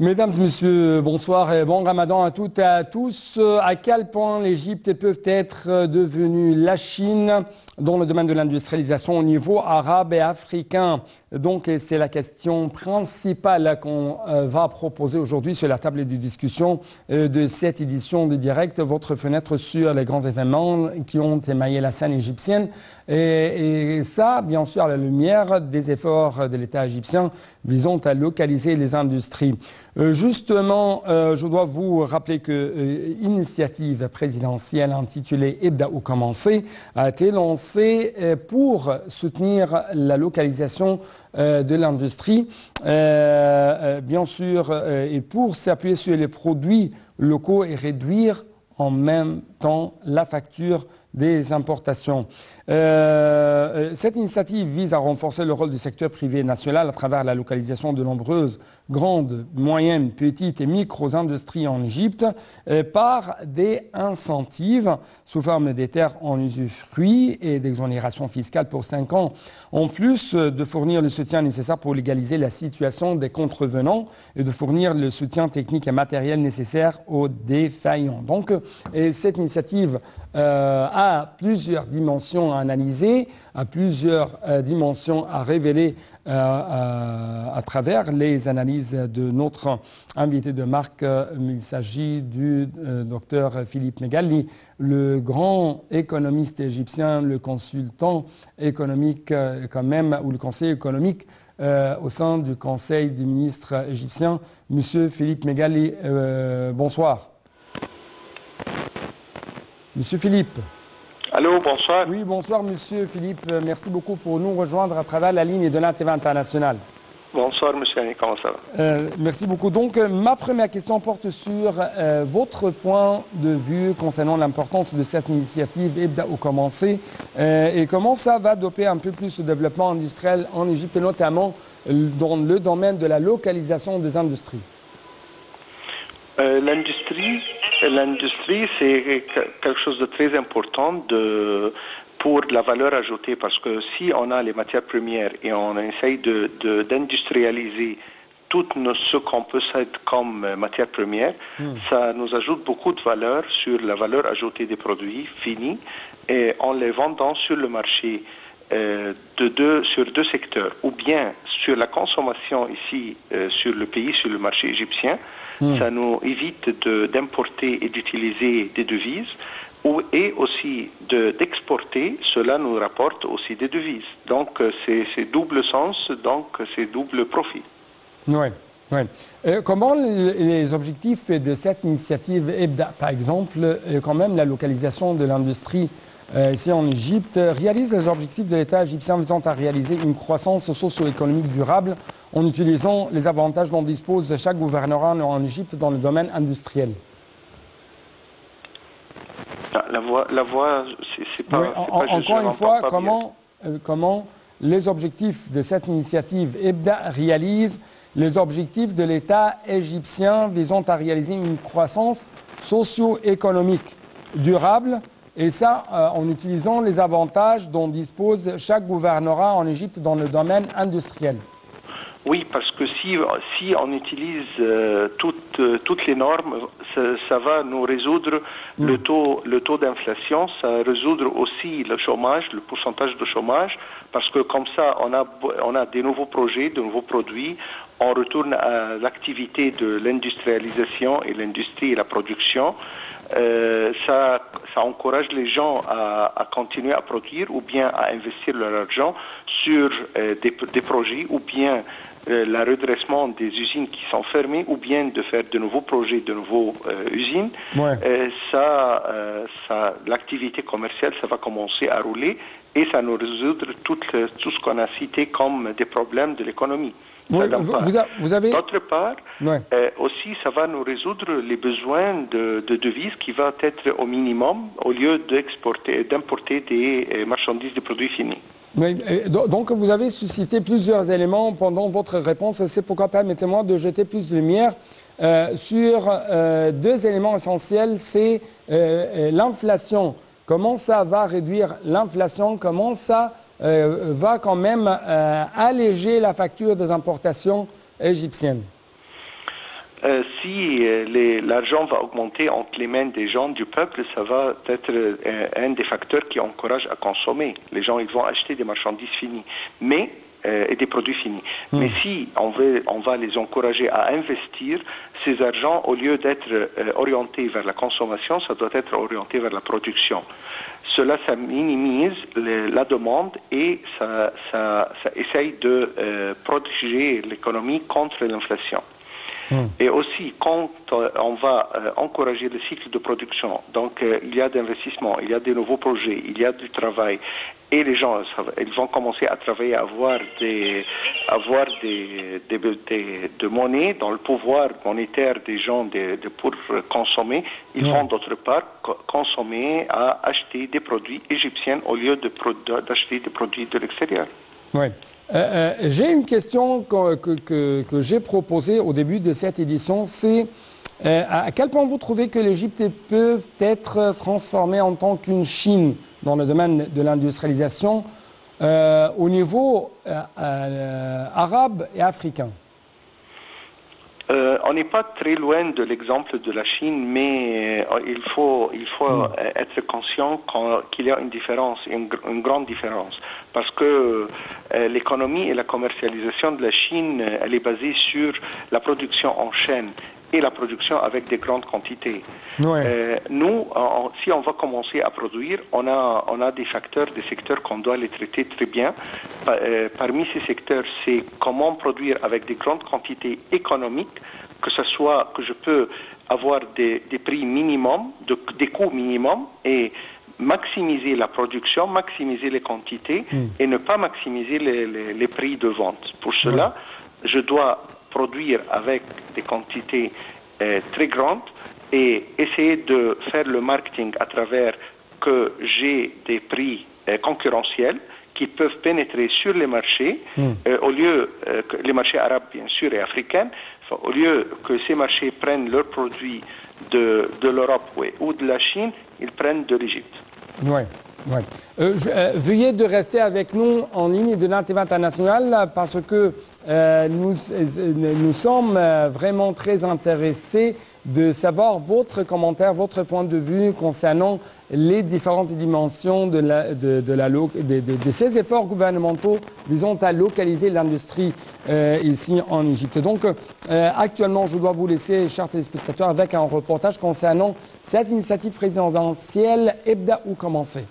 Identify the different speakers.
Speaker 1: Mesdames, Messieurs, bonsoir et bon Ramadan à toutes et à tous. À quel point l'Égypte peut être devenue la Chine dans le domaine de l'industrialisation au niveau arabe et africain? Donc, c'est la question principale qu'on va proposer aujourd'hui sur la table de discussion de cette édition de Direct, votre fenêtre sur les grands événements qui ont émaillé la scène égyptienne. Et ça, bien sûr, à la lumière des efforts de l'État égyptien visant à localiser les industries. Justement, je dois vous rappeler que l'initiative présidentielle intitulée Ibda ou commencer a été lancée pour soutenir la localisation de l'industrie, bien sûr, et pour s'appuyer sur les produits locaux et réduire en même temps la facture des importations. Cette initiative vise à renforcer le rôle du secteur privé national à travers la localisation de nombreuses grandes, moyennes, petites et micro-industries en Égypte par des incentives sous forme des terres en usufruit et d'exonération fiscale pour 5 ans, en plus de fournir le soutien nécessaire pour légaliser la situation des contrevenants et de fournir le soutien technique et matériel nécessaire aux défaillants. Donc, cette initiative a plusieurs dimensions à analyser, a plusieurs dimensions à révéler à travers les analyses de notre invité de marque. Il s'agit du docteur Philippe Megali, le grand économiste égyptien, le consultant économique quand même, ou le conseiller économique au sein du Conseil des ministres égyptiens. Monsieur Philippe Megali, bonsoir. Monsieur Philippe.
Speaker 2: Allô, bonsoir.
Speaker 1: Oui, bonsoir, Monsieur Philippe. Merci beaucoup pour nous rejoindre à travers la ligne de l'ATV International.
Speaker 2: Bonsoir, Monsieur Annie, comment ça va?
Speaker 1: Merci beaucoup. Donc, ma première question porte sur votre point de vue concernant l'importance de cette initiative Ibda ou commencer et comment ça va doper un peu plus le développement industriel en Égypte, notamment dans le domaine de la localisation des industries.
Speaker 2: L'industrie, c'est quelque chose de très important pour la valeur ajoutée, parce que si on a les matières premières et on essaye d'industrialiser tout ce qu'on possède comme matières premières, ça nous ajoute beaucoup de valeur sur la valeur ajoutée des produits finis et en les vendant sur le marché sur deux secteurs, ou bien sur la consommation ici sur le pays, sur le marché égyptien. Ça nous évite d'importer et d'utiliser des devises, et aussi d'exporter, cela nous rapporte aussi des devises. Donc c'est double sens, donc c'est double profit.
Speaker 1: Oui. Oui. Comment les objectifs de cette initiative Ibda, par exemple, quand même la localisation de l'industrie ici en Égypte, réalise les objectifs de l'État égyptien visant à réaliser une croissance socio-économique durable en utilisant les avantages dont dispose chaque gouvernorat en Égypte dans le domaine industriel?
Speaker 2: La voix, c'est pas...
Speaker 1: Oui, encore une fois, comment les objectifs de cette initiative Ibda réalisent les objectifs de l'État égyptien visant à réaliser une croissance socio-économique durable, et ça en utilisant les avantages dont dispose chaque gouvernorat en Égypte dans le domaine industriel.
Speaker 2: Oui, parce que si on utilise toutes les normes, ça va nous résoudre le taux d'inflation, ça va résoudre aussi le chômage, le pourcentage de chômage, parce que comme ça, on a des nouveaux projets, de nouveaux produits, on retourne à l'activité de l'industrialisation et l'industrie et la production. Ça encourage les gens à continuer à produire ou bien à investir leur argent sur des projets, ou bien le redressement des usines qui sont fermées, ou bien de faire de nouveaux projets, de nouveaux usines. Ouais. L'activité commerciale, ça va commencer à rouler et ça nous résoudre tout ce qu'on a cité comme des problèmes de l'économie.
Speaker 1: Oui, vous avez...
Speaker 2: D'autre part, aussi, ça va nous résoudre les besoins de devises qui va être au minimum au lieu d'importer des marchandises, des produits finis.
Speaker 1: Oui, donc, vous avez suscité plusieurs éléments pendant votre réponse. C'est pourquoi permettez-moi de jeter plus de lumière sur deux éléments essentiels. C'est l'inflation. Comment ça va réduire l'inflation? Comment ça va quand même alléger la facture des importations égyptiennes?
Speaker 2: Si l'argent va augmenter entre les mains des gens, du peuple, ça va être un des facteurs qui encourage à consommer. Les gens, ils vont acheter des marchandises finies, et des produits finis. Mais si on va les encourager à investir, ces argents, au lieu d'être orientés vers la consommation, ça doit être orienté vers la production. Cela, ça minimise la demande et ça essaye de protéger l'économie contre l'inflation. Et aussi, quand on va encourager le cycle de production, donc il y a d'investissement, il y a des nouveaux projets, il y a du travail, et les gens, ils vont commencer à travailler, à avoir de monnaie dans le pouvoir monétaire des gens pour consommer. Ils vont d'autre part consommer, à acheter des produits égyptiens au lieu d'acheter des produits de l'extérieur.
Speaker 1: Oui. J'ai une question que j'ai proposée au début de cette édition, c'est à quel point vous trouvez que l'Égypte peut être transformée en tant qu'une Chine dans le domaine de l'industrialisation au niveau arabe et africain?
Speaker 2: On n'est pas très loin de l'exemple de la Chine, mais il faut être conscient qu'il y a une différence, une grande différence, parce que l'économie et la commercialisation de la Chine, elle est basée sur la production en chaîne et la production avec des grandes quantités. Ouais. Nous, si on va commencer à produire, on a des secteurs qu'on doit les traiter très bien. Parmi ces secteurs, c'est comment produire avec des grandes quantités économiques, que je peux avoir des prix minimum, des coûts minimum, et maximiser la production, maximiser les quantités, et ne pas maximiser les prix de vente. Pour cela, je dois produire avec des quantités très grandes et essayer de faire le marketing à travers que j'ai des prix concurrentiels qui peuvent pénétrer sur les marchés, au lieu que les marchés arabes bien sûr et africains, au lieu que ces marchés prennent leurs produits de l'Europe ou de la Chine, ils prennent de l'Égypte.
Speaker 1: Oui. Ouais. Veuillez de rester avec nous en ligne de NATV International parce que nous sommes vraiment très intéressés de savoir votre commentaire, votre point de vue concernant les différentes dimensions de ces efforts gouvernementaux visant à localiser l'industrie ici en Égypte. Donc actuellement, je dois vous laisser, chers téléspectateurs, avec un reportage concernant cette initiative présidentielle. Ebda ou commencer.